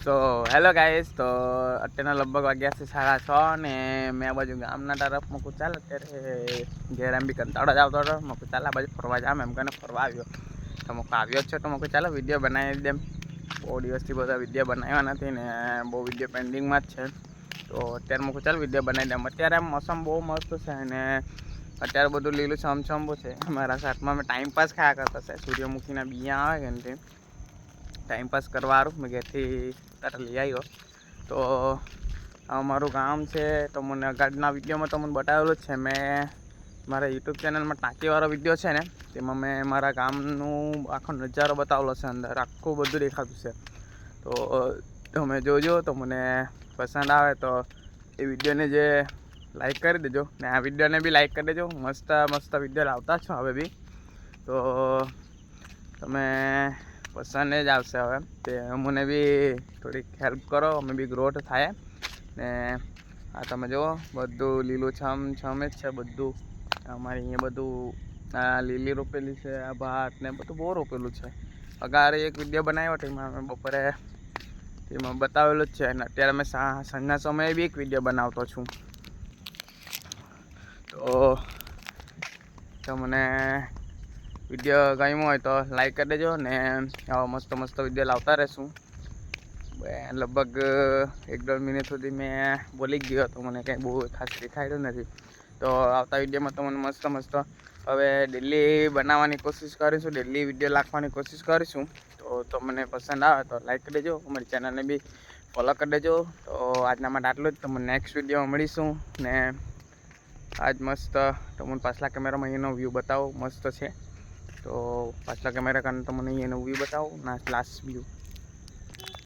So hello guys, તો અત્યારના લગભગ વાગ્યા છે 6:30 ને મેં આ બાજુ ગામના તરફ મૂકું ચાલ અત્યારે ઘેર એમ બી કંટાળો જ આવતો હતો. મૂકું ચાલ આ બાજુ ફરવા જામ એમ કરીને ફરવા આવ્યો. તો મૂકું આવ્યો જ છે તો મૂકું ચાલો વિડીયો બનાવી દેમ. બહુ દિવસથી બધા વિડીયો બનાવ્યા નથી ને બહુ વિડીયો પેન્ડિંગમાં જ છે. તો અત્યારે મૂકું ચાલ વિડીયો બનાવી દેમ. અત્યારે એમ મોસમ બહુ મસ્ત છે અને અત્યારે બધું લીલું છમછમ છે. મારા સાથમાં મેં ટાઈમપાસ ખાયા કરતા છે. સૂર્યમુખીના બિયા આવે કે ને તે ટાઈમપાસ કરવા સારું મેં ઘેરથી તારે લઈ આવ્યો. તો અમારું ગામ છે તો મને આગળના વિડીયોમાં તો મને બતાવેલું જ છે. મેં મારા યુટ્યુબ ચેનલમાં ટાંકીવાળો વિડીયો છે ને તેમાં મેં મારા ગામનું આખો નજારો બતાવેલો છે. અંદર આખું બધું દેખાતું છે. તો તમે જોજો, તો મને પસંદ આવે તો એ વિડીયોને જે લાઈક કરી દેજો ને આ વિડીયોને બી લાઈક કરી દેજો. મસ્ત મસ્ત વિડીયો લાવતા છો હવે બી, તો તમે પસંદ જ આવશે. હવે તે અમને બી થોડીક હેલ્પ કરો, અમે બી ગ્રોથ થાય ને. આ તમે જુઓ બધું લીલું છમ જ છે બધું. અમારે અહીંયા બધું આ લીલી રોપેલી છે, આ ભાત ને બધું બહુ રોપેલું છે. અગારે એક વિડીયો બનાવ્યો તેમાં અમે બપોરે તેમાં બતાવેલું જ છે અને અત્યારે મેં સાંજના સમયે બી એક વિડીયો બનાવતો છું. તો તમને વિડીયો ગમ્યો હોય તો લાઈક કરી દેજો ને આવા મસ્ત મસ્ત વિડીયો લાવતા રહેશું. લગભગ 1-1.5 મિનિટ સુધી મેં બોલી જ ગયો હતો, મને કંઈ બહુ ખાસ દેખાયું નથી. તો આવતા વિડીયોમાં તો મને મસ્ત મસ્ત હવે ડેલી બનાવવાની કોશિશ કરીશું, ડેલી વિડીયો નાખવાની કોશિશ કરીશું. તો તમને પસંદ આવે તો લાઈક કરી દેજો, અમારી ચેનલને બી ફોલો કરી દેજો. તો આજના માટે આટલું જ. તમને નેક્સ્ટ વિડીયોમાં મળીશું ને આજ મસ્ત તમને પાછલા કેમેરામાં એનો વ્યૂ બતાવો મસ્ત છે. તો પાછલા કેમેરા કારણે તમને એનો વ્યૂ બતાવો ના લાસ્ટ વ્યૂ.